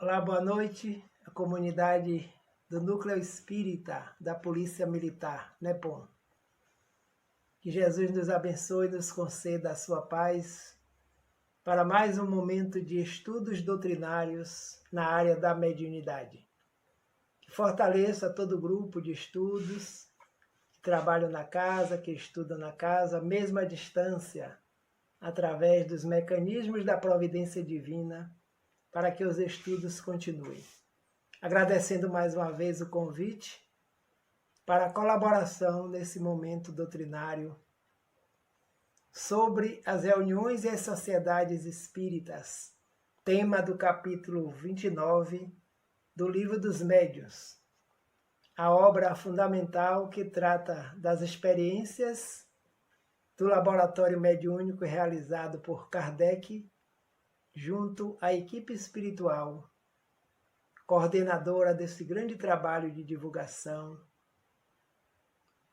Olá, boa noite, a comunidade do Núcleo Espírita da Polícia Militar, NEPOM. Que Jesus nos abençoe e nos conceda a sua paz para mais um momento de estudos doutrinários na área da mediunidade. Que fortaleça todo o grupo de estudos que trabalham na casa, que estudam na casa, mesmo à distância, através dos mecanismos da providência divina, para que os estudos continuem. Agradecendo mais uma vez o convite para a colaboração nesse momento doutrinário sobre as reuniões e as sociedades espíritas, tema do capítulo 29 do Livro dos Médiuns, a obra fundamental que trata das experiências do laboratório mediúnico realizado por Kardec junto à equipe espiritual, coordenadora desse grande trabalho de divulgação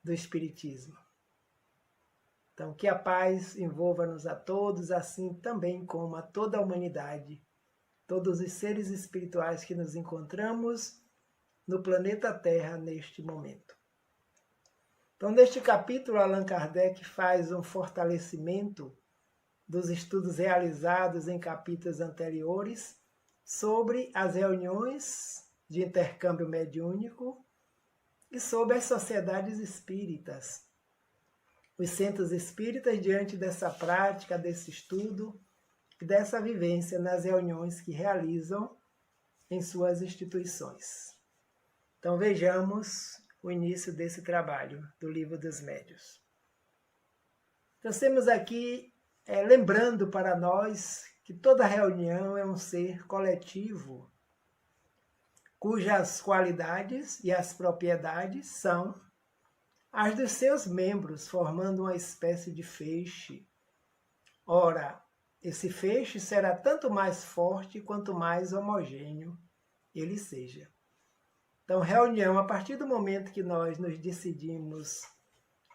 do Espiritismo. Então, que a paz envolva-nos a todos, assim também como a toda a humanidade, todos os seres espirituais que nos encontramos no planeta Terra neste momento. Então, neste capítulo, Allan Kardec faz um fortalecimento dos estudos realizados em capítulos anteriores sobre as reuniões de intercâmbio mediúnico e sobre as sociedades espíritas. Os centros espíritas, diante dessa prática, desse estudo e dessa vivência nas reuniões que realizam em suas instituições. Então vejamos o início desse trabalho do Livro dos Médiuns. Então temos aqui, lembrando para nós que toda reunião é um ser coletivo, cujas qualidades e as propriedades são as dos seus membros, formando uma espécie de feixe. Ora, esse feixe será tanto mais forte quanto mais homogêneo ele seja. Então, reunião, a partir do momento que nós nos decidimos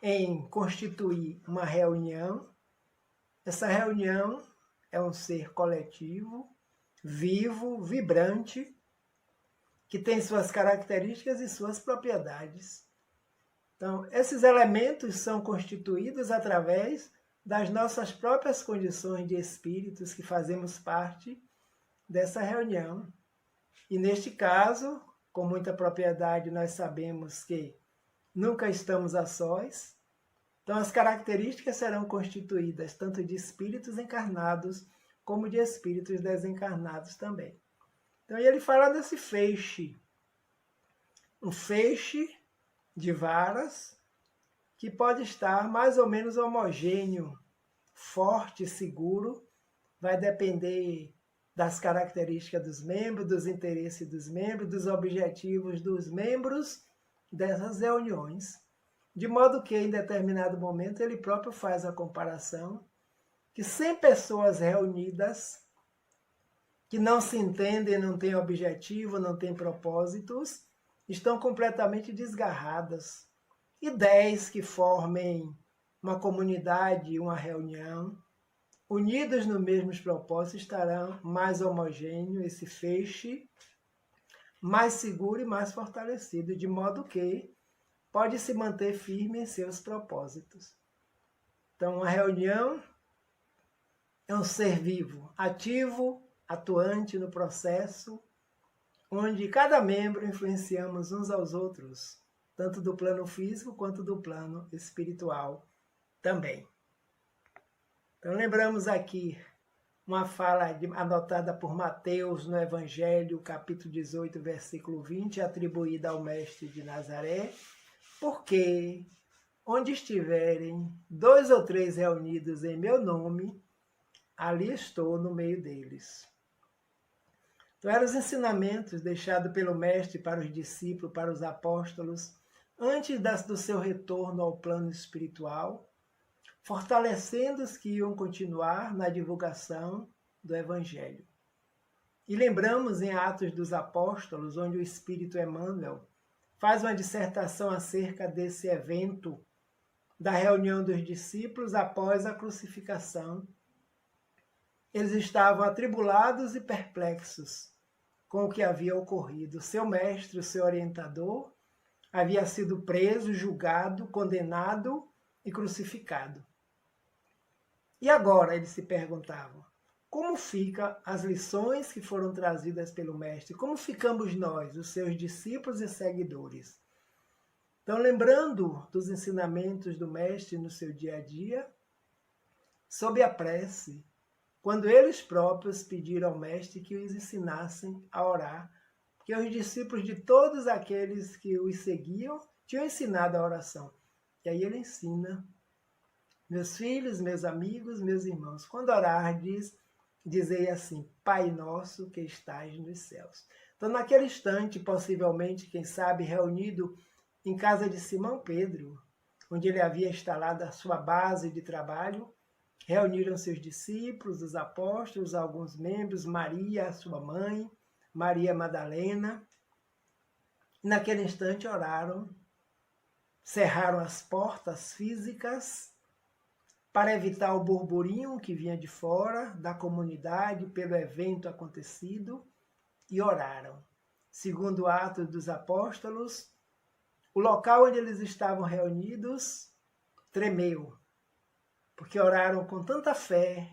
em constituir uma reunião, essa reunião é um ser coletivo, vivo, vibrante, que tem suas características e suas propriedades. Então, esses elementos são constituídos através das nossas próprias condições de espíritos que fazemos parte dessa reunião. E neste caso, com muita propriedade, nós sabemos que nunca estamos a sós. Então, as características serão constituídas tanto de espíritos encarnados como de espíritos desencarnados também. Então, ele fala desse feixe, um feixe de varas que pode estar mais ou menos homogêneo, forte, seguro, vai depender das características dos membros, dos interesses dos membros, dos objetivos dos membros dessas reuniões, de modo que em determinado momento ele próprio faz a comparação que 100 pessoas reunidas que não se entendem, não têm objetivo, não têm propósitos, estão completamente desgarradas. E 10 que formem uma comunidade, uma reunião, unidos nos mesmos propósitos, estarão mais homogêneo, esse feixe, mais seguro e mais fortalecido, de modo que pode se manter firme em seus propósitos. Então, uma reunião é um ser vivo, ativo, atuante no processo, onde cada membro influenciamos uns aos outros, tanto do plano físico quanto do plano espiritual também. Então, lembramos aqui uma fala anotada por Mateus no Evangelho, capítulo 18, versículo 20, atribuída ao Mestre de Nazaré, porque onde estiverem 2 ou 3 reunidos em meu nome, ali estou no meio deles. Então, eram os ensinamentos deixados pelo Mestre para os discípulos, para os apóstolos, antes do seu retorno ao plano espiritual, fortalecendo os que iam continuar na divulgação do Evangelho. E lembramos em Atos dos Apóstolos, onde o Espírito Emmanuel faz uma dissertação acerca desse evento da reunião dos discípulos após a crucificação. Eles estavam atribulados e perplexos, com o que havia ocorrido. Seu mestre, o seu orientador, havia sido preso, julgado, condenado e crucificado. E agora, eles se perguntavam, como ficam as lições que foram trazidas pelo mestre? Como ficamos nós, os seus discípulos e seguidores? Então, lembrando dos ensinamentos do mestre no seu dia a dia, sob a prece, quando eles próprios pediram ao mestre que os ensinassem a orar, porque os discípulos de todos aqueles que os seguiam tinham ensinado a oração. E aí ele ensina, meus filhos, meus amigos, meus irmãos, quando orardes, dizei assim, Pai nosso que estás nos céus. Então, naquele instante, possivelmente, quem sabe, reunido em casa de Simão Pedro, onde ele havia instalado a sua base de trabalho, reuniram seus discípulos, os apóstolos, alguns membros, Maria, sua mãe, Maria Madalena. Naquele instante oraram, cerraram as portas físicas para evitar o burburinho que vinha de fora da comunidade pelo evento acontecido e oraram. Segundo o Atos dos Apóstolos, o local onde eles estavam reunidos tremeu, porque oraram com tanta fé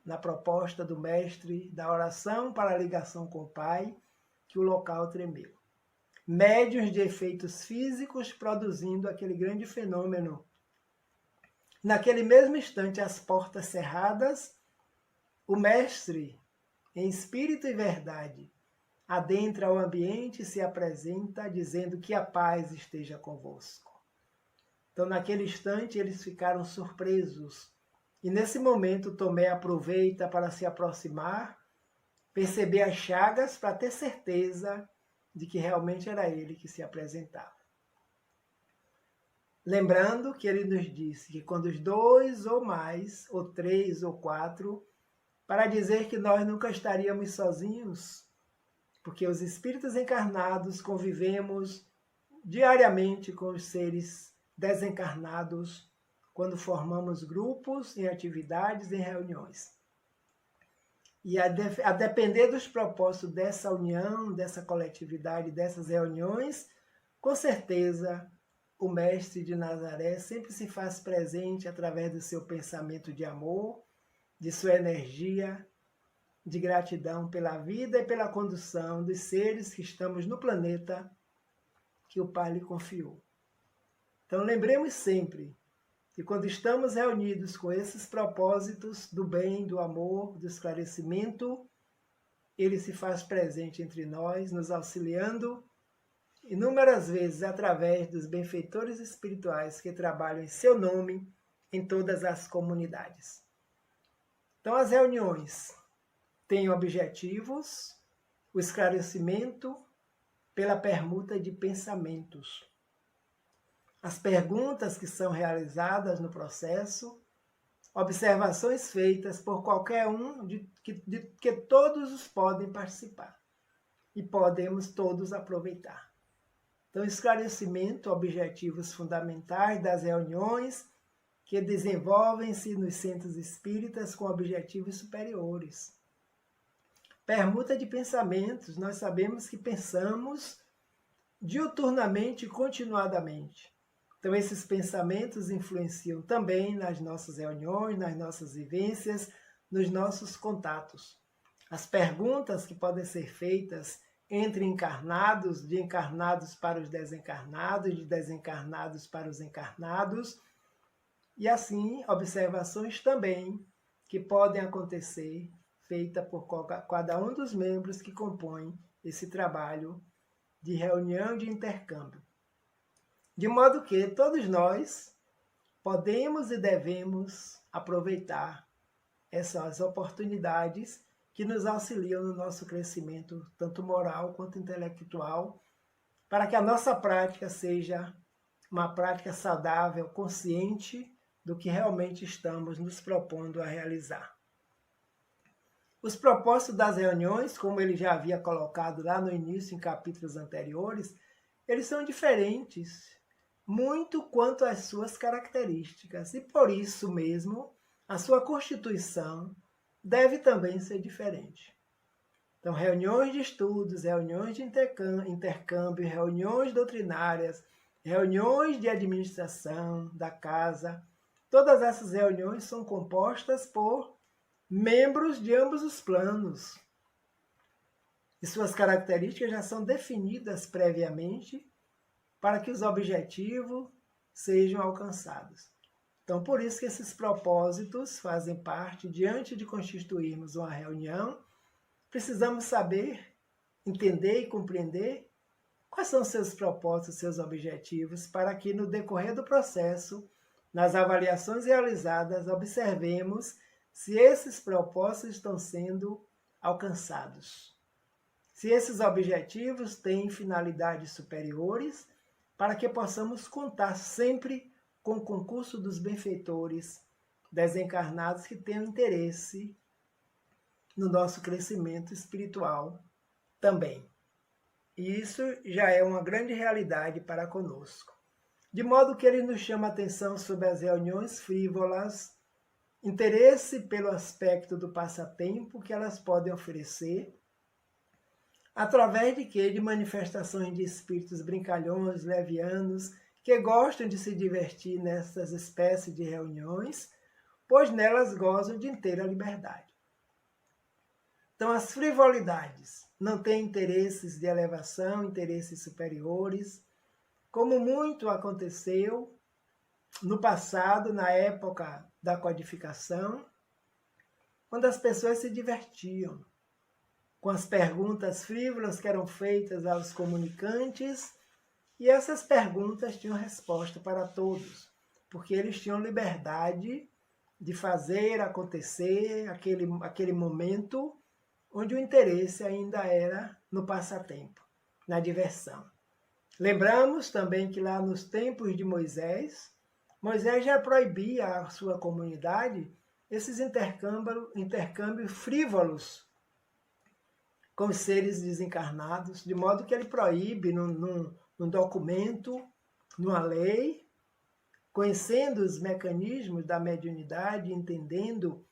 na proposta do mestre da oração para a ligação com o Pai, que o local tremeu. Médiuns de efeitos físicos produzindo aquele grande fenômeno. Naquele mesmo instante, as portas cerradas, o mestre, em espírito e verdade, adentra o ambiente e se apresenta dizendo que a paz esteja convosco. Então, naquele instante, eles ficaram surpresos. E nesse momento, Tomé aproveita para se aproximar, perceber as chagas para ter certeza de que realmente era ele que se apresentava. Lembrando que ele nos disse que quando os 2 ou mais, ou 3 ou 4, para dizer que nós nunca estaríamos sozinhos, porque os espíritos encarnados convivemos diariamente com os seres desencarnados quando formamos grupos em atividades, em reuniões. E a depender dos propósitos dessa união, dessa coletividade, dessas reuniões, com certeza o Mestre de Nazaré sempre se faz presente através do seu pensamento de amor, de sua energia, de gratidão pela vida e pela condução dos seres que estamos no planeta que o Pai lhe confiou. Então lembremos sempre que quando estamos reunidos com esses propósitos do bem, do amor, do esclarecimento, ele se faz presente entre nós, nos auxiliando inúmeras vezes através dos benfeitores espirituais que trabalham em seu nome em todas as comunidades. Então as reuniões têm objetivos, o esclarecimento pela permuta de pensamentos. As perguntas que são realizadas no processo, observações feitas por qualquer um de que todos podem participar e podemos todos aproveitar. Então, esclarecimento, objetivos fundamentais das reuniões que desenvolvem-se nos centros espíritas com objetivos superiores. Permuta de pensamentos, nós sabemos que pensamos diuturnamente e continuadamente. Então, esses pensamentos influenciam também nas nossas reuniões, nas nossas vivências, nos nossos contatos. As perguntas que podem ser feitas entre encarnados, de encarnados para os desencarnados, de desencarnados para os encarnados, e assim, observações também que podem acontecer, feita por cada um dos membros que compõem esse trabalho de reunião de intercâmbio. De modo que todos nós podemos e devemos aproveitar essas oportunidades que nos auxiliam no nosso crescimento, tanto moral quanto intelectual, para que a nossa prática seja uma prática saudável, consciente do que realmente estamos nos propondo a realizar. Os propósitos das reuniões, como ele já havia colocado lá no início, em capítulos anteriores, eles são diferentes, muito quanto às suas características, e por isso mesmo a sua constituição deve também ser diferente. Então, reuniões de estudos, reuniões de intercâmbio, reuniões doutrinárias, reuniões de administração da casa, todas essas reuniões são compostas por membros de ambos os planos. E suas características já são definidas previamente para que os objetivos sejam alcançados. Então, por isso que esses propósitos fazem parte, diante de constituirmos uma reunião, precisamos saber, entender e compreender quais são seus propósitos, seus objetivos, para que no decorrer do processo, nas avaliações realizadas, observemos se esses propósitos estão sendo alcançados. Se esses objetivos têm finalidades superiores, para que possamos contar sempre com o concurso dos benfeitores desencarnados que tenham interesse no nosso crescimento espiritual também. E isso já é uma grande realidade para conosco. De modo que ele nos chama a atenção sobre as reuniões frívolas, interesse pelo aspecto do passatempo que elas podem oferecer, através de quê? De manifestações de espíritos brincalhões, levianos, que gostam de se divertir nessas espécies de reuniões, pois nelas gozam de inteira liberdade. Então, as frivolidades não têm interesses de elevação, interesses superiores, como muito aconteceu no passado, na época da codificação, quando as pessoas se divertiam com as perguntas frívolas que eram feitas aos comunicantes, e essas perguntas tinham resposta para todos, porque eles tinham liberdade de fazer acontecer aquele momento onde o interesse ainda era no passatempo, na diversão. Lembramos também que lá nos tempos de Moisés já proibia à sua comunidade esses intercâmbios frívolos com os seres desencarnados, de modo que ele proíbe num documento, numa lei, conhecendo os mecanismos da mediunidade, entendendo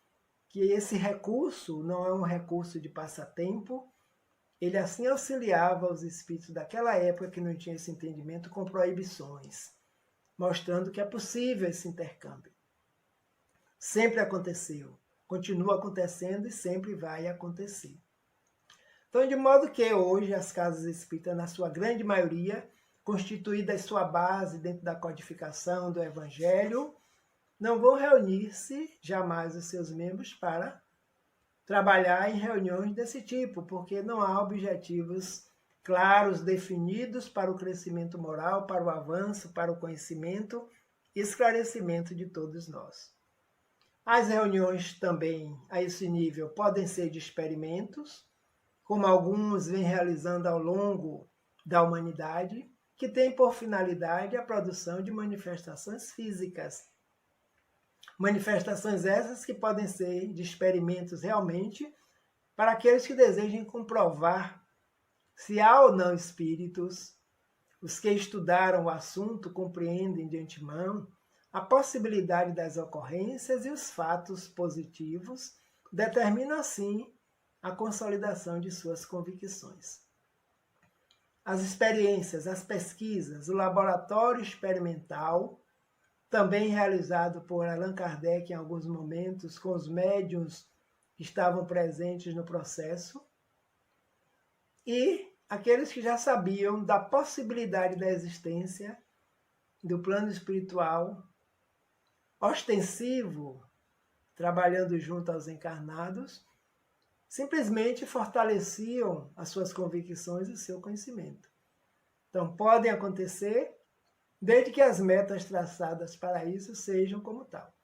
que esse recurso não é um recurso de passatempo, ele assim auxiliava os espíritos daquela época que não tinham esse entendimento com proibições, mostrando que é possível esse intercâmbio. Sempre aconteceu, continua acontecendo e sempre vai acontecer. Então, de modo que hoje as casas espíritas, na sua grande maioria, constituídas sua base dentro da codificação do Evangelho, não vão reunir-se jamais os seus membros para trabalhar em reuniões desse tipo, porque não há objetivos claros, definidos para o crescimento moral, para o avanço, para o conhecimento e esclarecimento de todos nós. As reuniões também, a esse nível, podem ser de experimentos, como alguns vêm realizando ao longo da humanidade, que tem por finalidade a produção de manifestações físicas. Manifestações essas que podem ser de experimentos realmente para aqueles que desejem comprovar se há ou não espíritos. Os que estudaram o assunto compreendem de antemão a possibilidade das ocorrências e os fatos positivos determinam assim a consolidação de suas convicções. As experiências, as pesquisas, o laboratório experimental, também realizado por Allan Kardec em alguns momentos, com os médiuns que estavam presentes no processo, e aqueles que já sabiam da possibilidade da existência do plano espiritual ostensivo, trabalhando junto aos encarnados, simplesmente fortaleciam as suas convicções e o seu conhecimento. Então, podem acontecer desde que as metas traçadas para isso sejam como tal.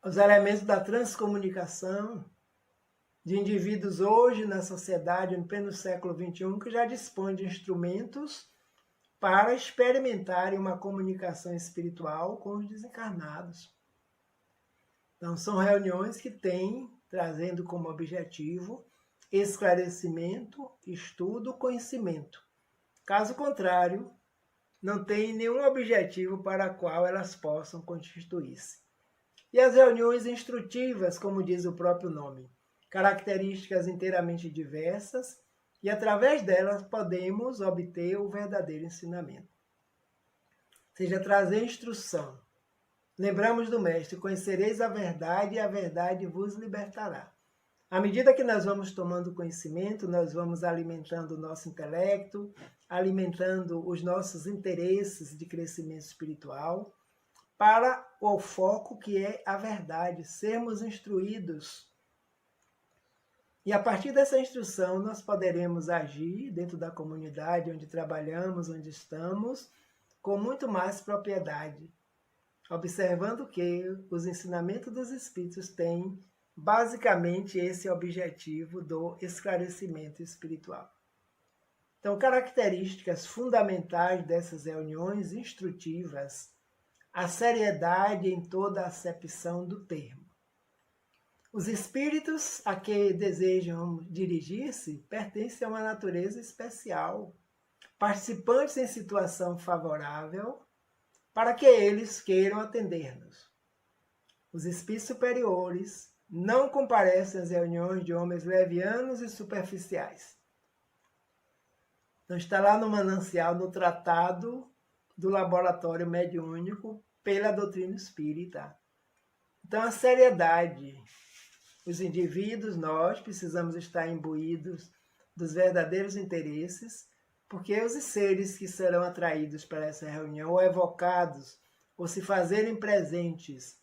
Os elementos da transcomunicação de indivíduos hoje na sociedade, no pleno século XXI, que já dispõem de instrumentos para experimentarem uma comunicação espiritual com os desencarnados. Então, são reuniões que têm, trazendo como objetivo, esclarecimento, estudo, conhecimento. Caso contrário, não tem nenhum objetivo para o qual elas possam constituir-se. E as reuniões instrutivas, como diz o próprio nome, características inteiramente diversas, e através delas podemos obter o verdadeiro ensinamento. Ou seja, trazer instrução. Lembramos do Mestre: conhecereis a verdade e a verdade vos libertará. À medida que nós vamos tomando conhecimento, nós vamos alimentando o nosso intelecto, alimentando os nossos interesses de crescimento espiritual, para o foco que é a verdade, sermos instruídos. E a partir dessa instrução, nós poderemos agir dentro da comunidade onde trabalhamos, onde estamos, com muito mais propriedade, observando que os ensinamentos dos Espíritos têm basicamente esse objetivo do esclarecimento espiritual. Então, características fundamentais dessas reuniões instrutivas: a seriedade em toda a acepção do termo. Os espíritos a que desejam dirigir-se pertencem a uma natureza especial, participantes em situação favorável, para que eles queiram atender-nos. Os espíritos superiores não comparecem às reuniões de homens levianos e superficiais. Então está lá no manancial, no tratado do laboratório mediúnico pela doutrina espírita. Então a seriedade, os indivíduos, nós precisamos estar imbuídos dos verdadeiros interesses, porque os seres que serão atraídos para essa reunião, ou evocados, ou se fazerem presentes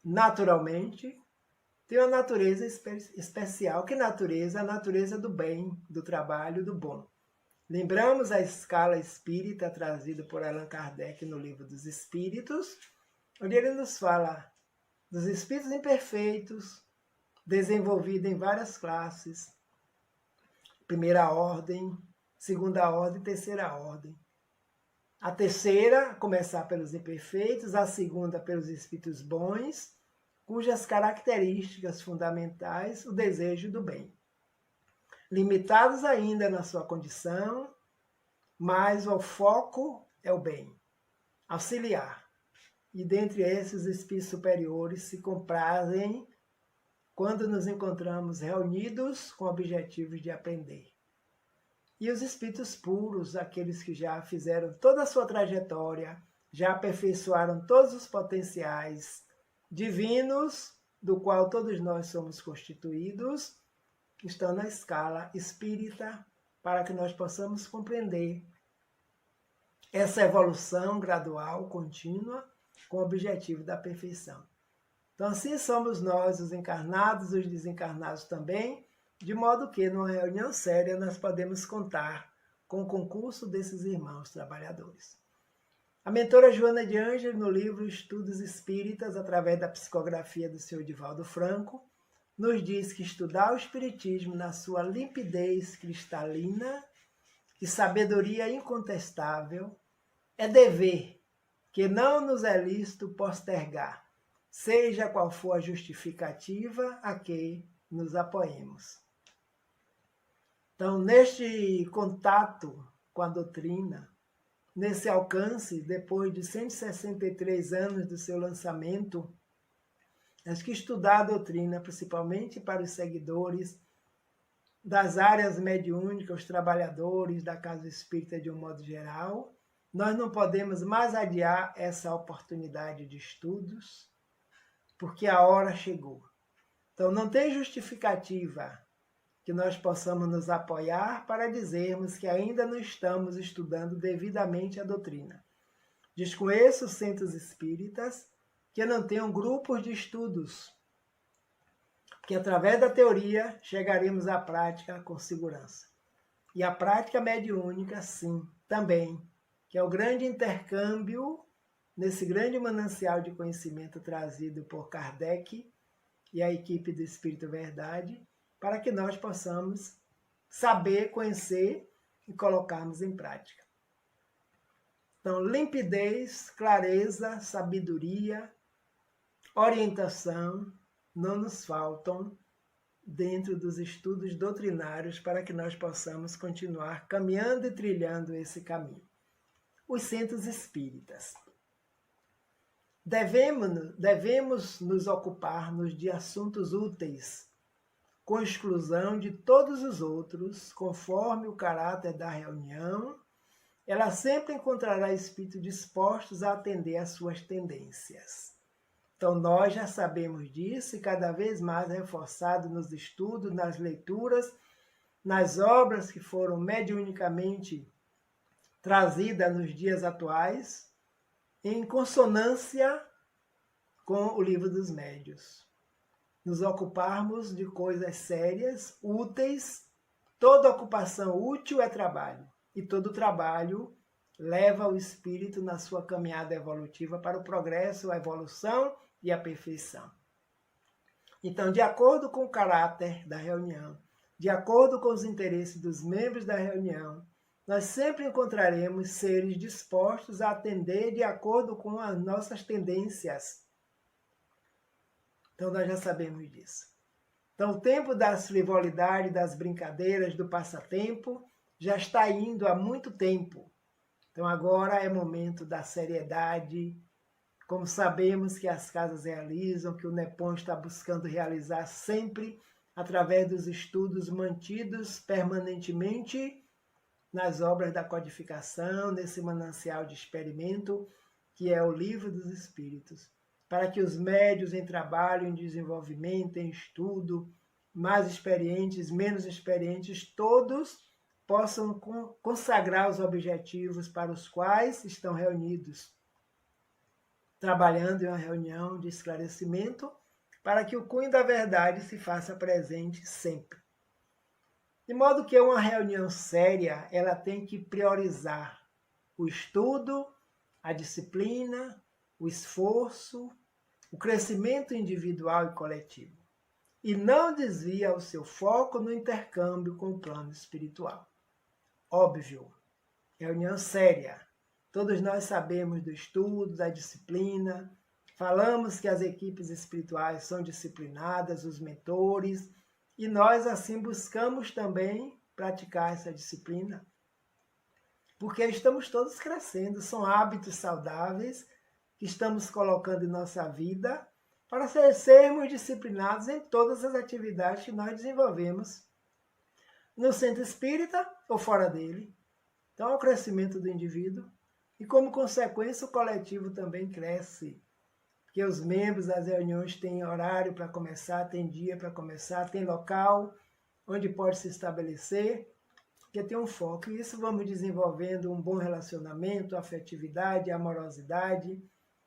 naturalmente, têm uma natureza especial. Que natureza? A natureza do bem, do trabalho, do bom. Lembramos a escala espírita trazida por Allan Kardec no Livro dos Espíritos, onde ele nos fala dos espíritos imperfeitos, desenvolvidos em várias classes: primeira ordem, segunda ordem e terceira ordem. A terceira, começar pelos imperfeitos, a segunda pelos espíritos bons, cujas características fundamentais, o desejo do bem. Limitados ainda na sua condição, mas o foco é o bem, auxiliar. E dentre esses, os espíritos superiores se comprazem quando nos encontramos reunidos com objetivos de aprender. E os espíritos puros, aqueles que já fizeram toda a sua trajetória, já aperfeiçoaram todos os potenciais divinos, do qual todos nós somos constituídos, estão na escala espírita, para que nós possamos compreender essa evolução gradual, contínua, com o objetivo da perfeição. Então, assim somos nós, os encarnados, os desencarnados também, de modo que, numa reunião séria, nós podemos contar com o concurso desses irmãos trabalhadores. A mentora Joana de Ângeles, no livro Estudos Espíritas, através da psicografia do Sr. Divaldo Franco, nos diz que estudar o Espiritismo na sua limpidez cristalina e sabedoria incontestável é dever que não nos é lícito postergar, seja qual for a justificativa a que nos apoiemos. Então, neste contato com a doutrina, nesse alcance, depois de 163 anos do seu lançamento, acho que estudar a doutrina, principalmente para os seguidores das áreas mediúnicas, os trabalhadores da Casa Espírita de um modo geral, nós não podemos mais adiar essa oportunidade de estudos, porque a hora chegou. Então não tem justificativa que nós possamos nos apoiar para dizermos que ainda não estamos estudando devidamente a doutrina. Desconheço os centros espíritas que não tenham grupos de estudos, que através da teoria chegaremos à prática com segurança. E a prática mediúnica, sim, também, que é o grande intercâmbio nesse grande manancial de conhecimento trazido por Kardec e a equipe do Espírito Verdade, para que nós possamos saber, conhecer e colocarmos em prática. Então, limpidez, clareza, sabedoria, orientação não nos faltam dentro dos estudos doutrinários para que nós possamos continuar caminhando e trilhando esse caminho. Os centros espíritas. Devemos nos ocupar-nos de assuntos úteis com exclusão de todos os outros, conforme o caráter da reunião, ela sempre encontrará espíritos dispostos a atender às suas tendências. Então, nós já sabemos disso e cada vez mais reforçado nos estudos, nas leituras, nas obras que foram mediunicamente trazidas nos dias atuais, em consonância com o Livro dos Médiuns. Nos ocuparmos de coisas sérias, úteis. Toda ocupação útil é trabalho, e todo trabalho leva o espírito na sua caminhada evolutiva para o progresso, a evolução e a perfeição. Então, de acordo com o caráter da reunião, de acordo com os interesses dos membros da reunião, nós sempre encontraremos seres dispostos a atender de acordo com as nossas tendências. Então, nós já sabemos disso. Então, o tempo das frivolidades, das brincadeiras, do passatempo, já está indo há muito tempo. Então, agora é momento da seriedade. Como sabemos que as casas realizam, que o NEPOM está buscando realizar sempre através dos estudos mantidos permanentemente nas obras da codificação, nesse manancial de experimento, que é o Livro dos Espíritos, para que os médios em trabalho, em desenvolvimento, em estudo, mais experientes, menos experientes, todos possam consagrar os objetivos para os quais estão reunidos, trabalhando em uma reunião de esclarecimento, para que o cunho da verdade se faça presente sempre. De modo que uma reunião séria, ela tem que priorizar o estudo, a disciplina, o esforço, o crescimento individual e coletivo. E não desvia o seu foco no intercâmbio com o plano espiritual. Óbvio, reunião séria. Todos nós sabemos do estudo, da disciplina. Falamos que as equipes espirituais são disciplinadas, os mentores, e nós assim buscamos também praticar essa disciplina. Porque estamos todos crescendo, são hábitos saudáveis que estamos colocando em nossa vida para sermos disciplinados em todas as atividades que nós desenvolvemos, no centro espírita ou fora dele. Então, é o crescimento do indivíduo e, como consequência, o coletivo também cresce, porque os membros das reuniões têm horário para começar, tem dia para começar, tem local onde pode se estabelecer, porque tem um foco. E isso vamos desenvolvendo um bom relacionamento, afetividade, amorosidade,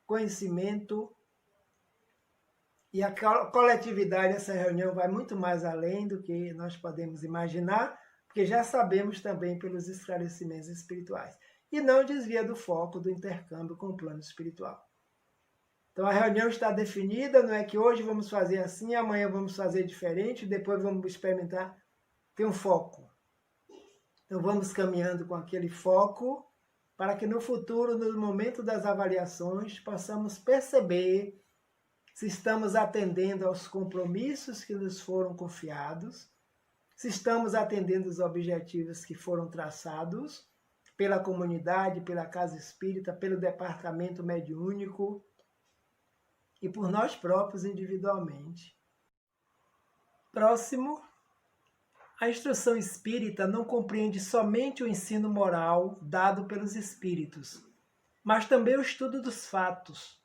conhecimento. E a coletividade, essa reunião vai muito mais além do que nós podemos imaginar, porque já sabemos também pelos esclarecimentos espirituais. E não desvia do foco do intercâmbio com o plano espiritual. Então a reunião está definida, não é que hoje vamos fazer assim, amanhã vamos fazer diferente, depois vamos experimentar. Tem um foco. Então vamos caminhando com aquele foco para que no futuro, no momento das avaliações, possamos perceber se estamos atendendo aos compromissos que nos foram confiados, se estamos atendendo os objetivos que foram traçados pela comunidade, pela Casa Espírita, pelo departamento mediúnico e por nós próprios individualmente. Próximo, a instrução espírita não compreende somente o ensino moral dado pelos espíritos, mas também o estudo dos fatos,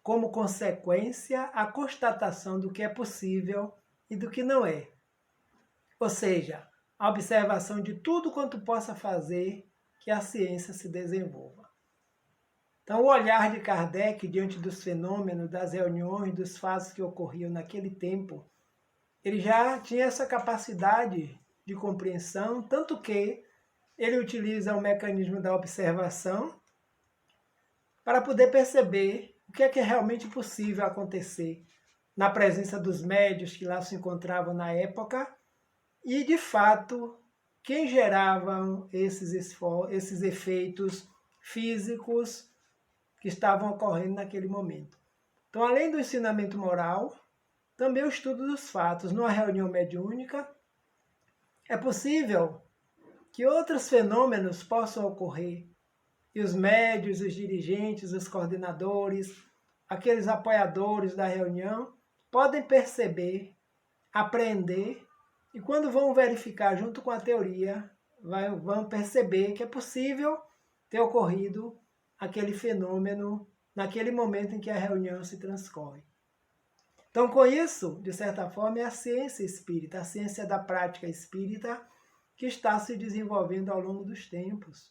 como consequência a constatação do que é possível e do que não é. Ou seja, a observação de tudo quanto possa fazer que a ciência se desenvolva. Então, o olhar de Kardec diante dos fenômenos, das reuniões, dos fatos que ocorriam naquele tempo, ele já tinha essa capacidade de compreensão, tanto que ele utiliza o mecanismo da observação para poder perceber o que é realmente possível acontecer na presença dos médiuns que lá se encontravam na época e, de fato, quem geravam esses efeitos físicos que estavam ocorrendo naquele momento. Então, além do ensinamento moral, também o estudo dos fatos. Numa reunião mediúnica, é possível que outros fenômenos possam ocorrer e os médiuns, os dirigentes, os coordenadores, aqueles apoiadores da reunião, podem perceber aprender, e quando vão verificar junto com a teoria, vão perceber que é possível ter ocorrido aquele fenômeno naquele momento em que a reunião se transcorre. Então, com isso, de certa forma, é a ciência espírita, a ciência da prática espírita que está se desenvolvendo ao longo dos tempos.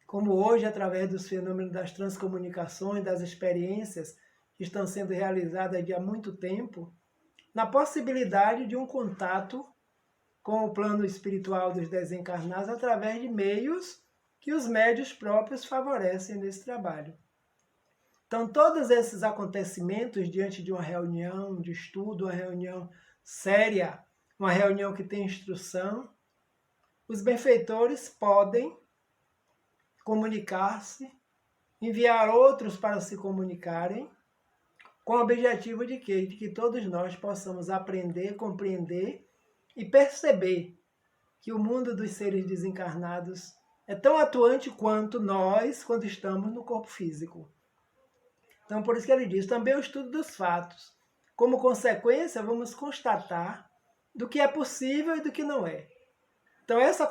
Como hoje, através dos fenômenos das transcomunicações, das experiências que estão sendo realizadas há muito tempo, na possibilidade de um contato com o plano espiritual dos desencarnados através de meios que os médios próprios favorecem nesse trabalho. Então, todos esses acontecimentos diante de uma reunião de estudo, uma reunião séria, uma reunião que tem instrução, os benfeitores podem comunicar-se, enviar outros para se comunicarem, com o objetivo de que todos nós possamos aprender, compreender e perceber que o mundo dos seres desencarnados é tão atuante quanto nós quando estamos no corpo físico. Então, por isso que ele diz, também o estudo dos fatos. Como consequência, vamos constatar do que é possível e do que não é. Então, essa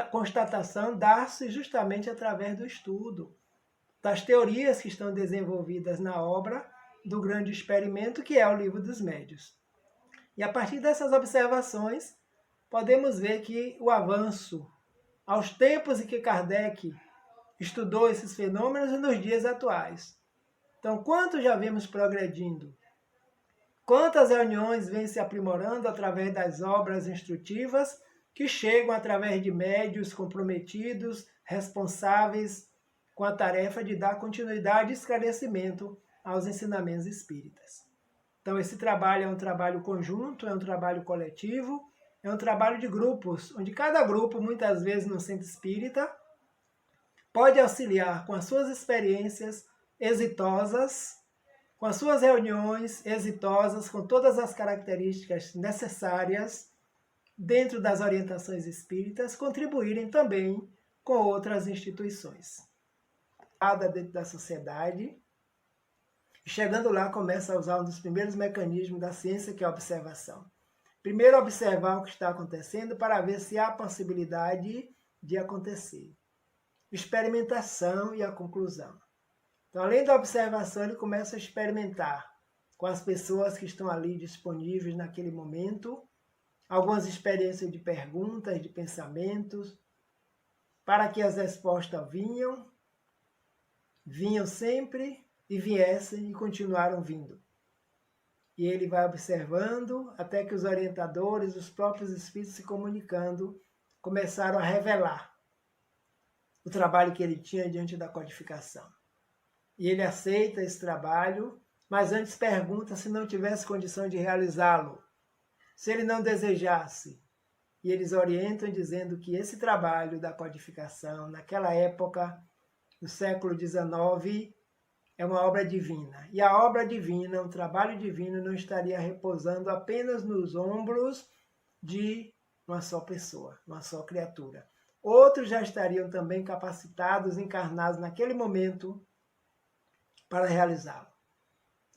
constatação dá-se justamente através do estudo, das teorias que estão desenvolvidas na obra do grande experimento, que é o Livro dos Médiuns. E a partir dessas observações, podemos ver que o avanço aos tempos em que Kardec estudou esses fenômenos e nos dias atuais. Então, quanto já vemos progredindo? Quantas reuniões vêm se aprimorando através das obras instrutivas que chegam através de médiuns comprometidos, responsáveis com a tarefa de dar continuidade e esclarecimento aos ensinamentos espíritas. Então, esse trabalho é um trabalho conjunto, é um trabalho coletivo, é um trabalho de grupos, onde cada grupo, muitas vezes no centro espírita, pode auxiliar com as suas experiências exitosas, com as suas reuniões exitosas, com todas as características necessárias, dentro das orientações espíritas, contribuírem também com outras instituições. Dentro da sociedade, chegando lá, começa a usar um dos primeiros mecanismos da ciência, que é a observação. Primeiro, observar o que está acontecendo para ver se há possibilidade de acontecer. Experimentação e a conclusão. Então, além da observação, ele começa a experimentar com as pessoas que estão ali disponíveis naquele momento, algumas experiências de perguntas, de pensamentos, para que as respostas vinham sempre e viessem e continuaram vindo. E ele vai observando até que os orientadores, os próprios espíritos se comunicando, começaram a revelar o trabalho que ele tinha diante da codificação. E ele aceita esse trabalho, mas antes pergunta se não tivesse condição de realizá-lo, se ele não desejasse. E eles orientam dizendo que esse trabalho da codificação, naquela época, no século XIX, é uma obra divina. E a obra divina, o trabalho divino, não estaria repousando apenas nos ombros de uma só pessoa, uma só criatura. Outros já estariam também capacitados, encarnados naquele momento para realizá-lo.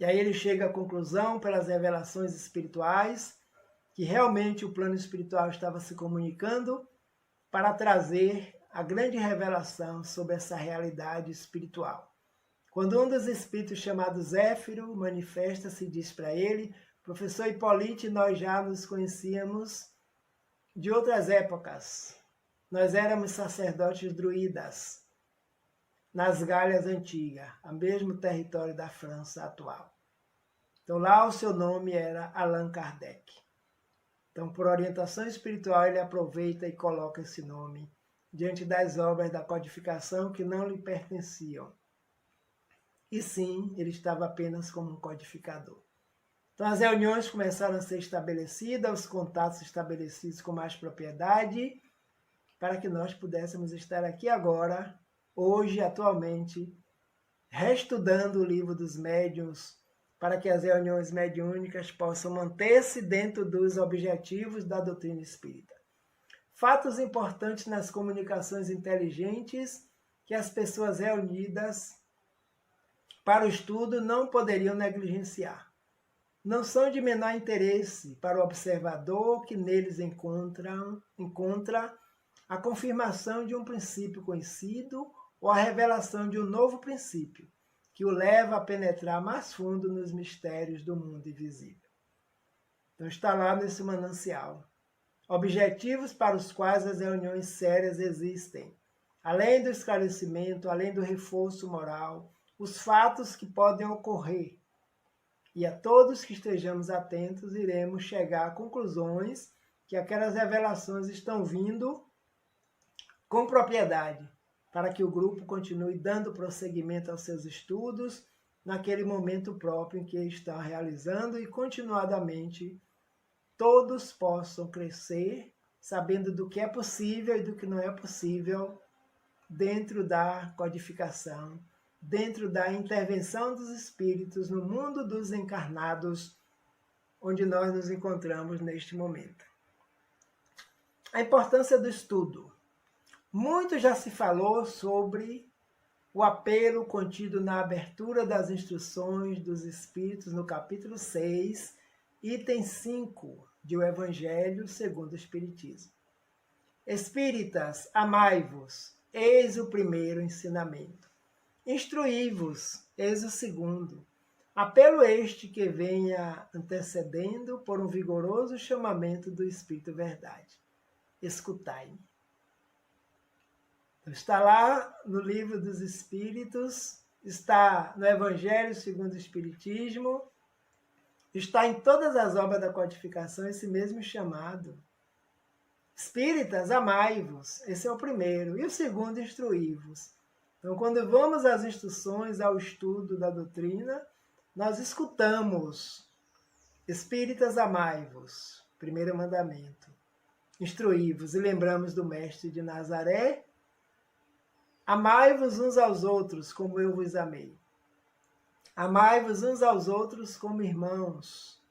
E aí ele chega à conclusão, pelas revelações espirituais, que realmente o plano espiritual estava se comunicando para trazer a grande revelação sobre essa realidade espiritual. Quando um dos espíritos, chamado Zéfiro, manifesta-se e diz para ele, professor Hipólite, nós já nos conhecíamos de outras épocas. Nós éramos sacerdotes druidas nas Galhas antigas, o mesmo território da França atual. Então lá o seu nome era Allan Kardec. Então, por orientação espiritual, ele aproveita e coloca esse nome diante das obras da codificação que não lhe pertenciam. E sim, ele estava apenas como um codificador. Então, as reuniões começaram a ser estabelecidas, os contatos estabelecidos com mais propriedade, para que nós pudéssemos estar aqui agora, hoje, atualmente, reestudando o Livro dos Médiuns, para que as reuniões mediúnicas possam manter-se dentro dos objetivos da doutrina espírita. Fatos importantes nas comunicações inteligentes que as pessoas reunidas para o estudo não poderiam negligenciar. não são de menor interesse para o observador que neles encontra a confirmação de um princípio conhecido ou a revelação de um novo princípio, que o leva a penetrar mais fundo nos mistérios do mundo invisível. Então está lá nesse manancial. Objetivos para os quais as reuniões sérias existem. Além do esclarecimento, além do reforço moral, os fatos que podem ocorrer. E a todos que estejamos atentos, iremos chegar a conclusões que aquelas revelações estão vindo com propriedade, para que o grupo continue dando prosseguimento aos seus estudos naquele momento próprio em que estão realizando e continuadamente todos possam crescer, sabendo do que é possível e do que não é possível dentro da codificação, dentro da intervenção dos espíritos no mundo dos encarnados, onde nós nos encontramos neste momento. A importância do estudo. Muito já se falou sobre o apelo contido na abertura das instruções dos Espíritos no capítulo 6, item 5 de O Evangelho segundo o Espiritismo. Espíritas, amai-vos, eis o primeiro ensinamento. Instruí-vos, eis o segundo. Apelo este que venha antecedendo por um vigoroso chamamento do Espírito Verdade. Escutai-me. Está lá no Livro dos Espíritos, está no Evangelho segundo o Espiritismo, está em todas as obras da codificação esse mesmo chamado. Espíritas, amai-vos, esse é o primeiro. E o segundo, instruí-vos. Então, quando vamos às instruções, ao estudo da doutrina, nós escutamos. Espíritas, amai-vos, primeiro mandamento. Instruí-vos, e lembramos do Mestre de Nazaré. Amai-vos uns aos outros, como eu vos amei. Amai-vos uns aos outros como irmãos.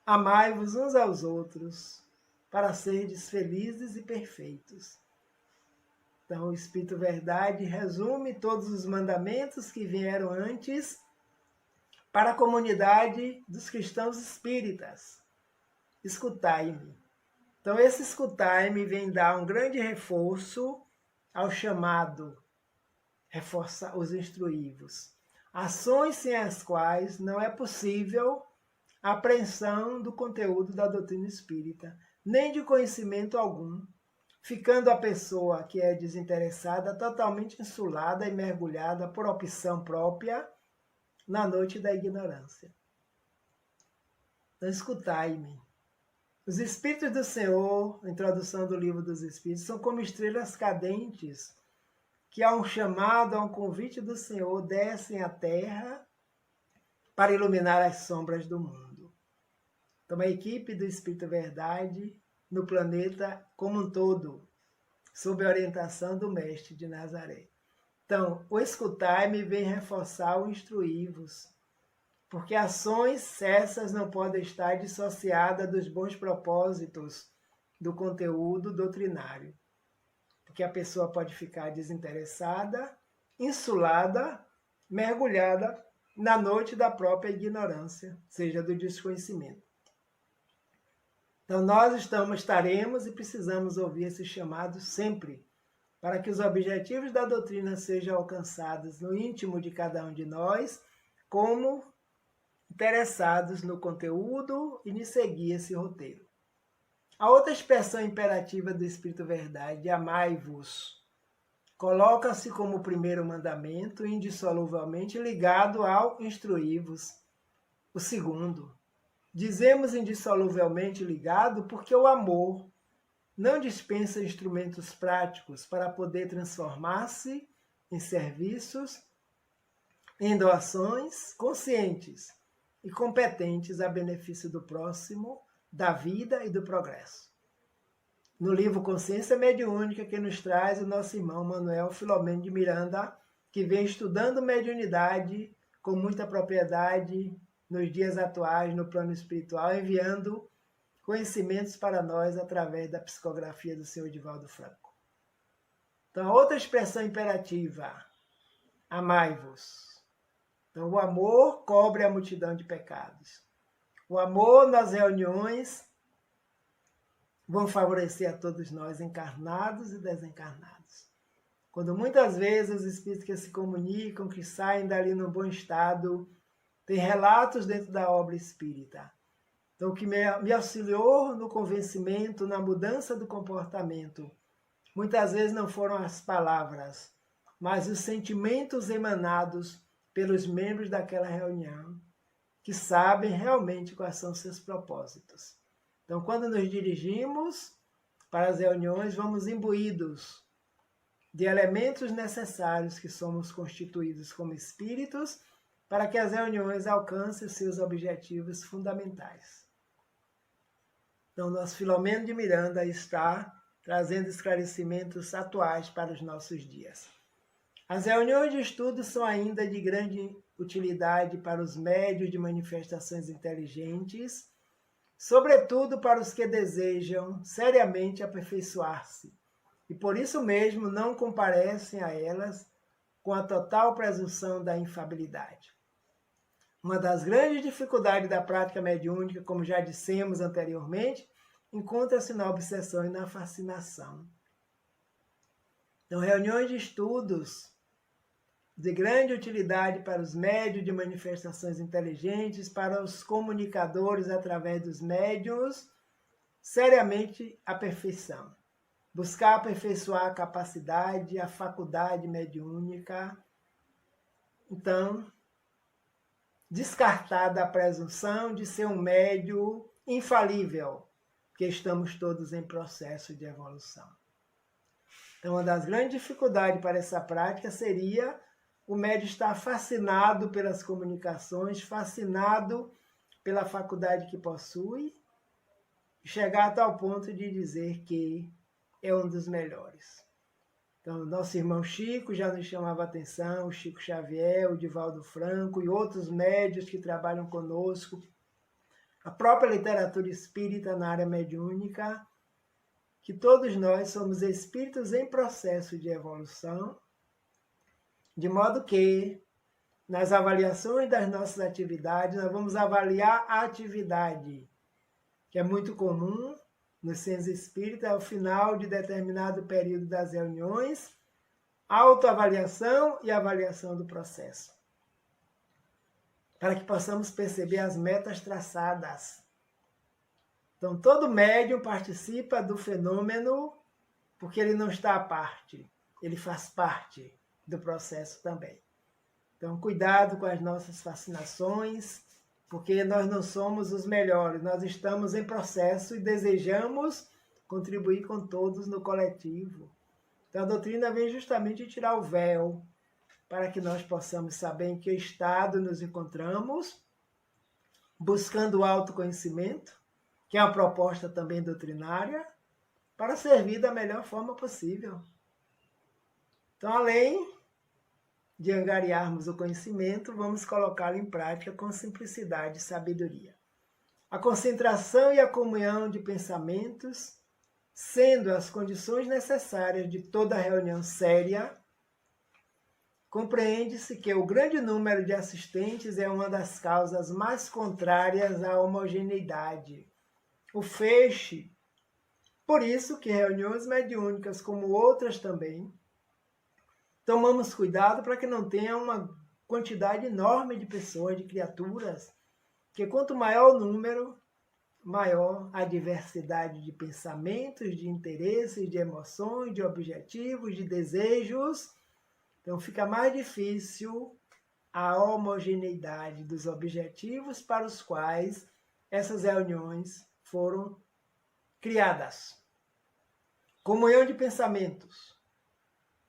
Amai-vos uns aos outros, para serdes felizes e perfeitos. Então, o Espírito Verdade resume todos os mandamentos que vieram antes para a comunidade dos cristãos espíritas. Escutai-me. Então, esse escutai-me vem dar um grande reforço ao chamado reforçar os instruí-vos. Ações sem as quais não é possível a apreensão do conteúdo da doutrina espírita, nem de conhecimento algum, ficando a pessoa que é desinteressada totalmente insulada e mergulhada por opção própria na noite da ignorância. Então, escutai-me. Os Espíritos do Senhor, introdução do Livro dos Espíritos, são como estrelas cadentes que, a um chamado, a um convite do Senhor, descem à terra para iluminar as sombras do mundo. Então, a equipe do Espírito Verdade no planeta como um todo, sob a orientação do Mestre de Nazaré. Então, o escutai-me vem reforçar o instruí-vos, porque ações essas não podem estar dissociadas dos bons propósitos do conteúdo doutrinário. Porque a pessoa pode ficar desinteressada, insulada, mergulhada na noite da própria ignorância, seja do desconhecimento. Então, nós estaremos e precisamos ouvir esse chamado sempre, para que os objetivos da doutrina sejam alcançados no íntimo de cada um de nós, como interessados no conteúdo e em seguir esse roteiro. A outra expressão imperativa do Espírito Verdade, amai-vos, coloca-se como primeiro mandamento, indissoluvelmente ligado ao instruí-vos. O segundo, dizemos indissoluvelmente ligado porque o amor não dispensa instrumentos práticos para poder transformar-se em serviços, em doações conscientes e competentes a benefício do próximo, da vida e do progresso. No livro Consciência Mediúnica, que nos traz o nosso irmão Manuel Filomeno de Miranda, que vem estudando mediunidade com muita propriedade nos dias atuais, no plano espiritual, enviando conhecimentos para nós através da psicografia do senhor Divaldo Franco. Então, outra expressão imperativa, amai-vos. Então, o amor cobre a multidão de pecados. O amor nas reuniões vão favorecer a todos nós, encarnados e desencarnados. Quando muitas vezes os espíritos que se comunicam, que saem dali num bom estado, têm relatos dentro da obra espírita. Então, o que me auxiliou no convencimento, na mudança do comportamento, muitas vezes não foram as palavras, mas os sentimentos emanados pelos membros daquela reunião, que sabem realmente quais são seus propósitos. Então, quando nos dirigimos para as reuniões, vamos imbuídos de elementos necessários que somos constituídos como espíritos para que as reuniões alcancem os seus objetivos fundamentais. Então, nosso Filomeno de Miranda está trazendo esclarecimentos atuais para os nossos dias. As reuniões de estudo são ainda de grande utilidade para os médiuns de manifestações inteligentes, sobretudo para os que desejam seriamente aperfeiçoar-se, e por isso mesmo não comparecem a elas com a total presunção da infalibilidade. Uma das grandes dificuldades da prática mediúnica, como já dissemos anteriormente, encontra-se na obsessão e na fascinação. Então, reuniões de estudos de grande utilidade para os médiuns de manifestações inteligentes, para os comunicadores através dos médiuns, seriamente a perfeição. Buscar aperfeiçoar a capacidade, a faculdade mediúnica. Então, descartada a presunção de ser um médium infalível, porque estamos todos em processo de evolução. Então, uma das grandes dificuldades para essa prática seria o médium estar fascinado pelas comunicações, fascinado pela faculdade que possui, e chegar a tal ponto de dizer que é um dos melhores. Então, nosso irmão Chico já nos chamava a atenção, o Chico Xavier, o Divaldo Franco e outros médiuns que trabalham conosco, a própria literatura espírita na área mediúnica, que todos nós somos espíritos em processo de evolução, de modo que, nas avaliações das nossas atividades, nós vamos avaliar a atividade, que é muito comum nos centros espíritas, ao final de determinado período das reuniões, autoavaliação e avaliação do processo, para que possamos perceber as metas traçadas. Então, todo médium participa do fenômeno porque ele não está à parte, ele faz parte do processo também. Então, cuidado com as nossas fascinações, porque nós não somos os melhores, nós estamos em processo e desejamos contribuir com todos no coletivo. Então, a doutrina vem justamente tirar o véu para que nós possamos saber em que estado nos encontramos, buscando o autoconhecimento, que é uma proposta também doutrinária, para servir da melhor forma possível. Então, além de angariarmos o conhecimento, vamos colocá-lo em prática com simplicidade e sabedoria. A concentração e a comunhão de pensamentos, sendo as condições necessárias de toda reunião séria, compreende-se que o grande número de assistentes é uma das causas mais contrárias à homogeneidade, o feixe. Por isso que reuniões mediúnicas, como outras também, tomamos cuidado para que não tenha uma quantidade enorme de pessoas, de criaturas, porque quanto maior o número, maior a diversidade de pensamentos, de interesses, de emoções, de objetivos, de desejos. Então fica mais difícil a homogeneidade dos objetivos para os quais essas reuniões foram criadas. Comunhão de pensamentos,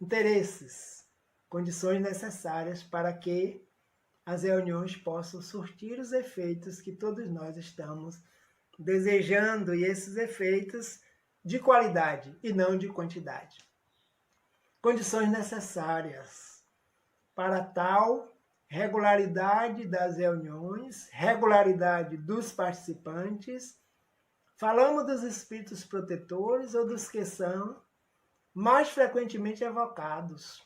interesses, condições necessárias para que as reuniões possam surtir os efeitos que todos nós estamos desejando, e esses efeitos de qualidade e não de quantidade. Condições necessárias para tal regularidade das reuniões, regularidade dos participantes. Falamos dos espíritos protetores ou dos que são mais frequentemente evocados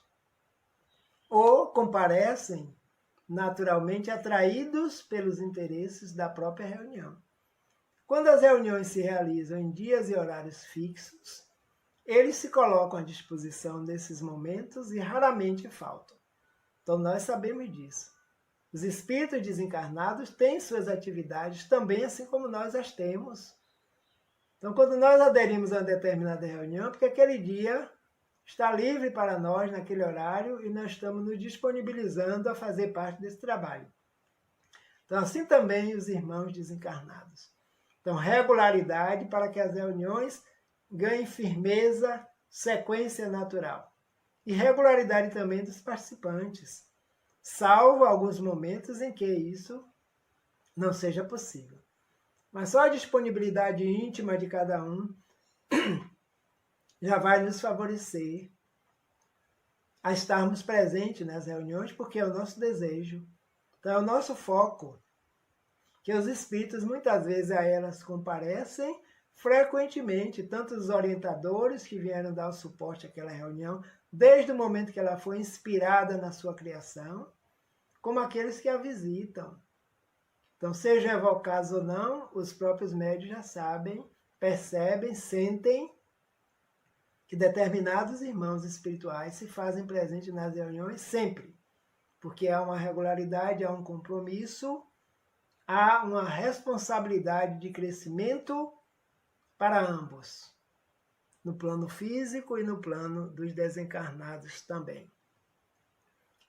ou comparecem naturalmente atraídos pelos interesses da própria reunião. Quando as reuniões se realizam em dias e horários fixos, eles se colocam à disposição nesses momentos e raramente faltam. Então nós sabemos disso. Os espíritos desencarnados têm suas atividades também, assim como nós as temos. Então, quando nós aderimos a uma determinada reunião, porque aquele dia está livre para nós naquele horário e nós estamos nos disponibilizando a fazer parte desse trabalho. Então, assim também os irmãos desencarnados. Então, regularidade para que as reuniões ganhem firmeza, sequência natural. E regularidade também dos participantes, salvo alguns momentos em que isso não seja possível. Mas só a disponibilidade íntima de cada um já vai nos favorecer a estarmos presentes nas reuniões, porque é o nosso desejo. Então, é o nosso foco, que os espíritos, muitas vezes, a elas comparecem frequentemente, tanto os orientadores que vieram dar o suporte àquela reunião, desde o momento que ela foi inspirada na sua criação, como aqueles que a visitam. Então, sejam evocados ou não, os próprios médiuns já sabem, percebem, sentem que determinados irmãos espirituais se fazem presentes nas reuniões sempre, porque há uma regularidade, há um compromisso, há uma responsabilidade de crescimento para ambos, no plano físico e no plano dos desencarnados também.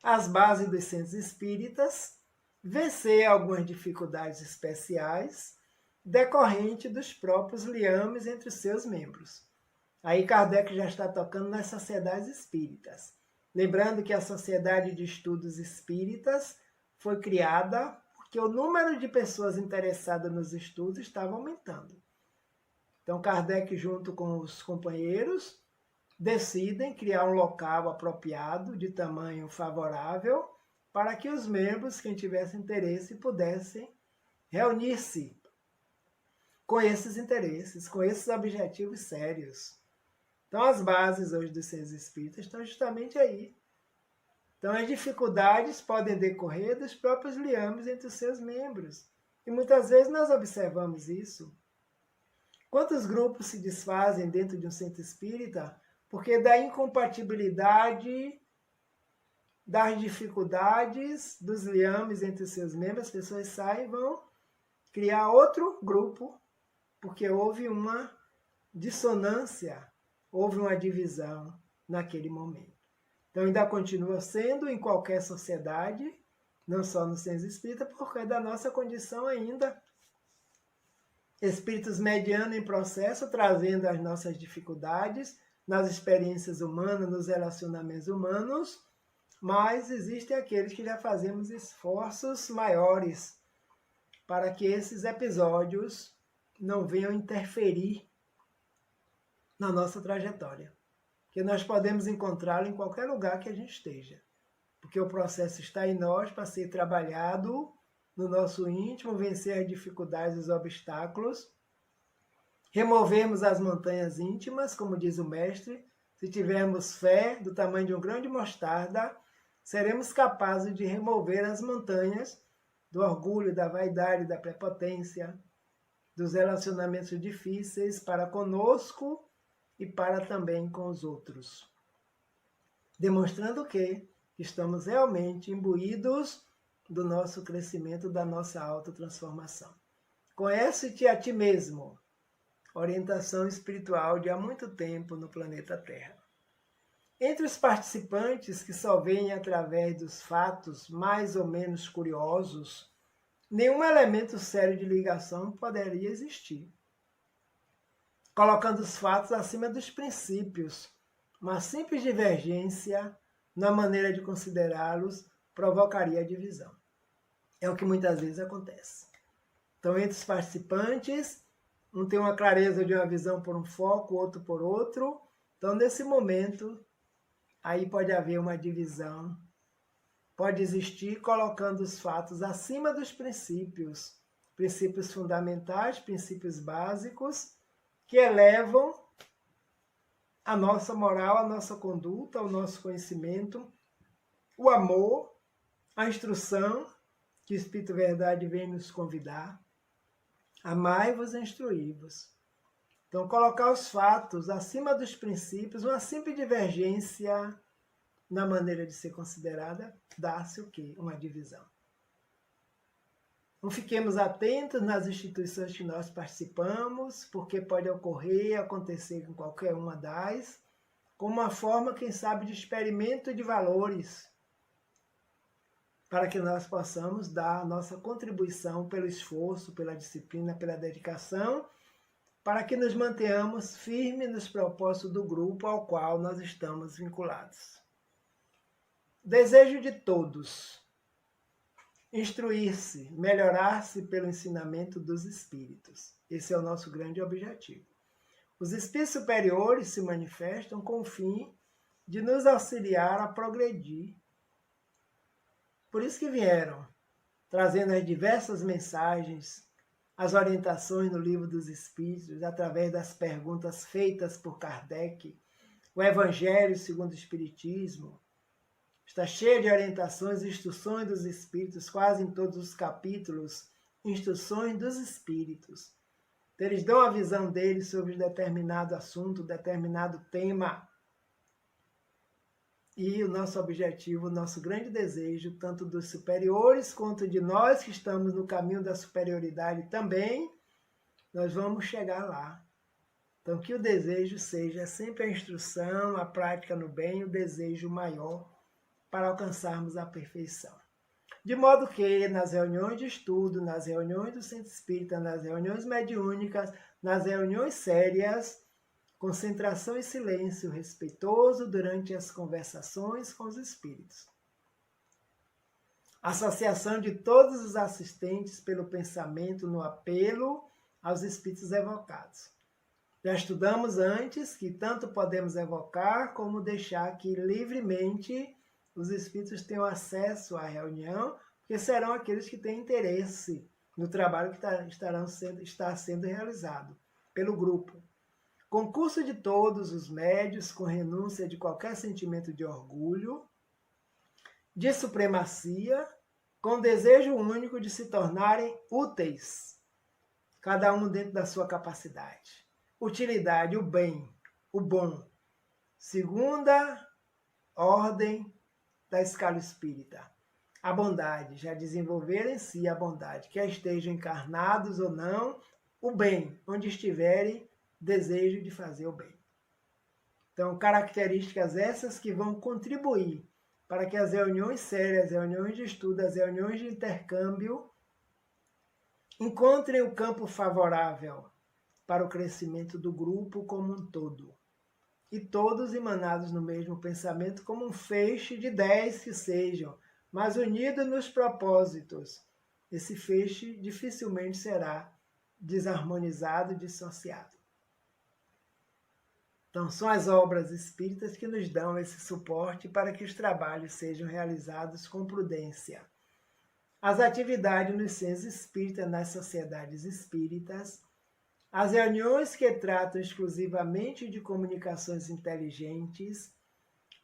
As bases dos centros espíritas: vencer algumas dificuldades especiais decorrentes dos próprios liames entre os seus membros. Aí Kardec já está tocando nas sociedades espíritas. Lembrando que a Sociedade de Estudos Espíritas foi criada porque o número de pessoas interessadas nos estudos estava aumentando. Então Kardec, junto com os companheiros, decidem criar um local apropriado, de tamanho favorável, para que os membros, quem tivesse interesse, pudessem reunir-se com esses interesses, com esses objetivos sérios. Então, as bases hoje dos centros espíritas estão justamente aí. Então, as dificuldades podem decorrer dos próprios liames entre os seus membros. E muitas vezes nós observamos isso. Quantos grupos se desfazem dentro de um centro espírita porque da incompatibilidade, das dificuldades dos liames entre os seus membros, as pessoas saem e vão criar outro grupo, porque houve uma dissonância, houve uma divisão naquele momento. Então ainda continua sendo em qualquer sociedade, não só no centro espírita, porque da nossa condição ainda, espíritos medianos em processo, trazendo as nossas dificuldades nas experiências humanas, nos relacionamentos humanos, mas existem aqueles que já fazemos esforços maiores para que esses episódios não venham interferir na nossa trajetória. Porque nós podemos encontrá-lo em qualquer lugar que a gente esteja. Porque o processo está em nós para ser trabalhado no nosso íntimo, vencer as dificuldades e os obstáculos, removermos as montanhas íntimas, como diz o mestre. Se tivermos fé do tamanho de um grão de mostarda, seremos capazes de remover as montanhas do orgulho, da vaidade, da prepotência, dos relacionamentos difíceis para conosco e para também com os outros. Demonstrando que estamos realmente imbuídos do nosso crescimento, da nossa autotransformação. Conhece-te a ti mesmo. Orientação espiritual de há muito tempo no planeta Terra. Entre os participantes que só veem através dos fatos mais ou menos curiosos, nenhum elemento sério de ligação poderia existir. Colocando os fatos acima dos princípios, uma simples divergência na maneira de considerá-los provocaria a divisão. É o que muitas vezes acontece. Então, entre os participantes, um tem uma clareza de uma visão por um foco, outro por outro. Então, nesse momento, aí pode haver uma divisão, pode existir colocando os fatos acima dos princípios, princípios fundamentais, princípios básicos, que elevam a nossa moral, a nossa conduta, o nosso conhecimento, o amor, a instrução que o Espírito Verdade vem nos convidar. Amai-vos e instruí-vos. Então, colocar os fatos acima dos princípios, uma simples divergência na maneira de ser considerada, dá-se o quê? Uma divisão. Não fiquemos atentos nas instituições que nós participamos, porque pode acontecer com qualquer uma das, como uma forma, quem sabe, de experimento de valores, para que nós possamos dar a nossa contribuição pelo esforço, pela disciplina, pela dedicação, para que nos mantenhamos firmes nos propósitos do grupo ao qual nós estamos vinculados. Desejo de todos instruir-se, melhorar-se pelo ensinamento dos espíritos. Esse é o nosso grande objetivo. Os espíritos superiores se manifestam com o fim de nos auxiliar a progredir. Por isso que vieram, trazendo as diversas mensagens, as orientações no Livro dos Espíritos, através das perguntas feitas por Kardec. O Evangelho segundo o Espiritismo está cheio de orientações e instruções dos Espíritos, quase em todos os capítulos, instruções dos Espíritos. Eles dão a visão deles sobre determinado assunto, determinado tema. E o nosso objetivo, o nosso grande desejo, tanto dos superiores quanto de nós que estamos no caminho da superioridade também, nós vamos chegar lá. Então, que o desejo seja sempre a instrução, a prática no bem, o desejo maior para alcançarmos a perfeição. De modo que, nas reuniões de estudo, nas reuniões do Centro Espírita, nas reuniões mediúnicas, nas reuniões sérias, concentração e silêncio respeitoso durante as conversações com os espíritos. Associação de todos os assistentes pelo pensamento no apelo aos espíritos evocados. Já estudamos antes que tanto podemos evocar como deixar que livremente os espíritos tenham acesso à reunião, porque serão aqueles que têm interesse no trabalho que está sendo realizado pelo grupo. Concurso de todos os médios, com renúncia de qualquer sentimento de orgulho, de supremacia, com desejo único de se tornarem úteis, cada um dentro da sua capacidade. Utilidade, o bem, o bom. Segunda ordem da escala espírita. A bondade, já desenvolver em si a bondade, quer estejam encarnados ou não, o bem, onde estiverem, desejo de fazer o bem. Então, características essas que vão contribuir para que as reuniões sérias, as reuniões de estudo, as reuniões de intercâmbio encontrem o campo favorável para o crescimento do grupo como um todo. E todos emanados no mesmo pensamento como um feixe de 10 que sejam, mas unidos nos propósitos. Esse feixe dificilmente será desarmonizado, dissociado. Então, são as obras espíritas que nos dão esse suporte para que os trabalhos sejam realizados com prudência. As atividades nos centros espíritas, nas sociedades espíritas, as reuniões que tratam exclusivamente de comunicações inteligentes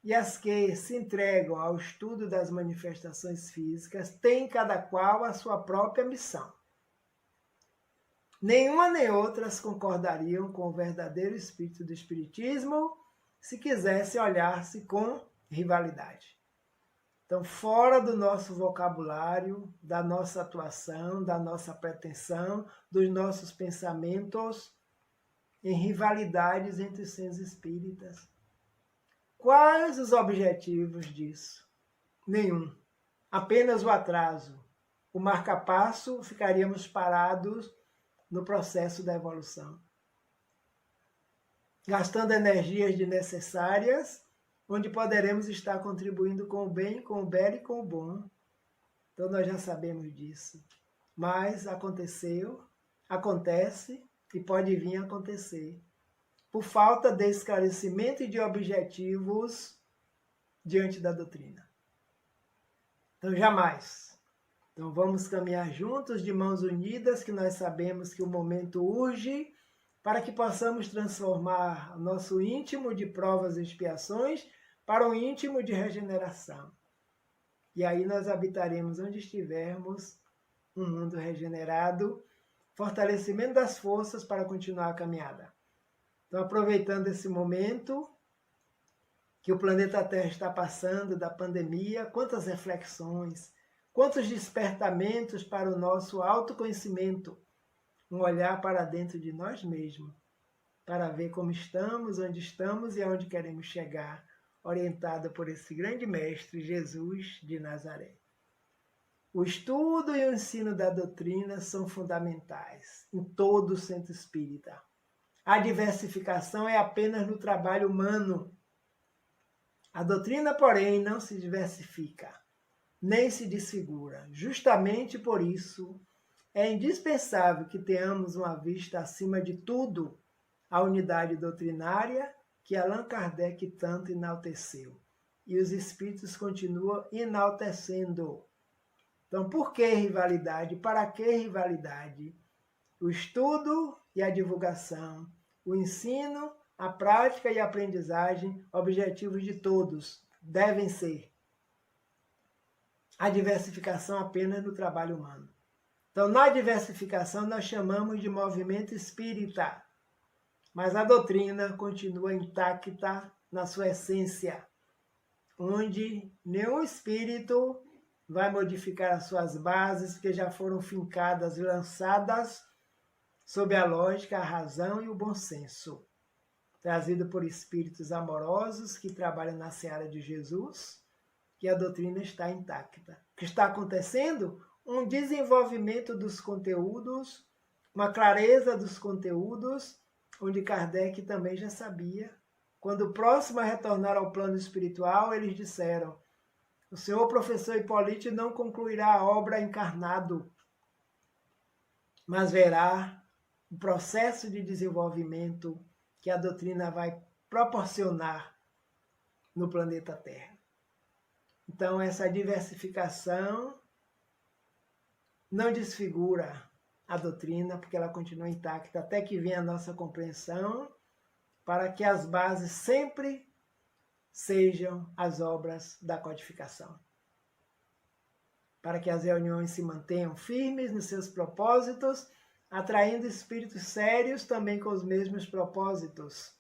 e as que se entregam ao estudo das manifestações físicas têm cada qual a sua própria missão. Nenhuma nem outras concordariam com o verdadeiro espírito do Espiritismo se quisessem olhar-se com rivalidade. Então, fora do nosso vocabulário, da nossa atuação, da nossa pretensão, dos nossos pensamentos em rivalidades entre os centros espíritas. Quais os objetivos disso? Nenhum. Apenas o atraso. O marca-passo, ficaríamos parados no processo da evolução, gastando energias desnecessárias, onde poderemos estar contribuindo com o bem, com o belo e com o bom. Então nós já sabemos disso. Mas aconteceu, acontece e pode vir a acontecer, por falta de esclarecimento e de objetivos diante da doutrina. Então jamais. Então vamos caminhar juntos, de mãos unidas, que nós sabemos que o momento urge para que possamos transformar o nosso íntimo de provas e expiações para um íntimo de regeneração. E aí nós habitaremos onde estivermos, um mundo regenerado, fortalecimento das forças para continuar a caminhada. Então, aproveitando esse momento que o planeta Terra está passando da pandemia, quantas reflexões, quantos despertamentos para o nosso autoconhecimento, um olhar para dentro de nós mesmos, para ver como estamos, onde estamos e aonde queremos chegar, orientado por esse grande mestre, Jesus de Nazaré. O estudo e o ensino da doutrina são fundamentais em todo o centro espírita. A diversificação é apenas no trabalho humano. A doutrina, porém, não se diversifica, nem se desfigura. Justamente por isso, é indispensável que tenhamos uma vista, acima de tudo, a unidade doutrinária que Allan Kardec tanto enalteceu. E os espíritos continuam enaltecendo. Então, por que rivalidade? Para que rivalidade? O estudo e a divulgação, o ensino, a prática e a aprendizagem, objetivos de todos, devem ser. A diversificação apenas no trabalho humano. Então, na diversificação, nós chamamos de movimento espírita. Mas a doutrina continua intacta na sua essência, onde nenhum espírito vai modificar as suas bases, que já foram fincadas e lançadas sob a lógica, a razão e o bom senso, trazido por espíritos amorosos que trabalham na seara de Jesus, que a doutrina está intacta. O que está acontecendo? Um desenvolvimento dos conteúdos, uma clareza dos conteúdos, onde Kardec também já sabia. Quando o próximo a retornar ao plano espiritual, eles disseram: o senhor professor Hipólito não concluirá a obra encarnado, mas verá o processo de desenvolvimento que a doutrina vai proporcionar no planeta Terra. Então, essa diversificação não desfigura a doutrina, porque ela continua intacta, até que venha a nossa compreensão, para que as bases sempre sejam as obras da codificação. Para que as reuniões se mantenham firmes nos seus propósitos, atraindo espíritos sérios também com os mesmos propósitos,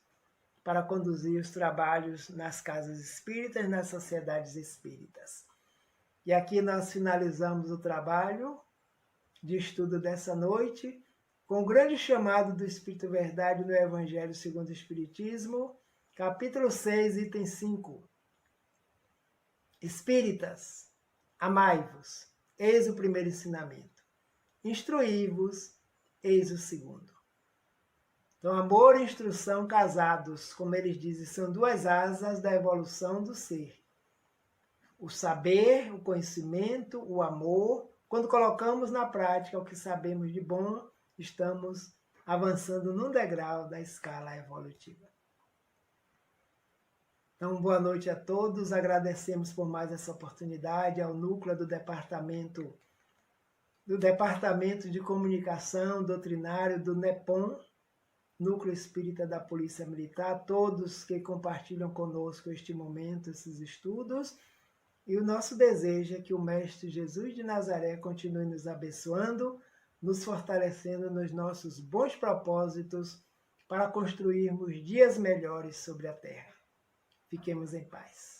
para conduzir os trabalhos nas casas espíritas, nas sociedades espíritas. E aqui nós finalizamos o trabalho de estudo dessa noite, com o grande chamado do Espírito Verdade no Evangelho segundo o Espiritismo, capítulo 6, item 5. Espíritas, amai-vos, eis o primeiro ensinamento. Instruí-vos, eis o segundo. Então, amor e instrução casados, como eles dizem, são duas asas da evolução do ser. O saber, o conhecimento, o amor. Quando colocamos na prática o que sabemos de bom, estamos avançando num degrau da escala evolutiva. Então, boa noite a todos. Agradecemos por mais essa oportunidade ao núcleo do Departamento de Comunicação Doutrinário do NEPOM, Núcleo Espírita da Polícia Militar, a todos que compartilham conosco este momento, esses estudos. E o nosso desejo é que o Mestre Jesus de Nazaré continue nos abençoando, nos fortalecendo nos nossos bons propósitos para construirmos dias melhores sobre a Terra. Fiquemos em paz.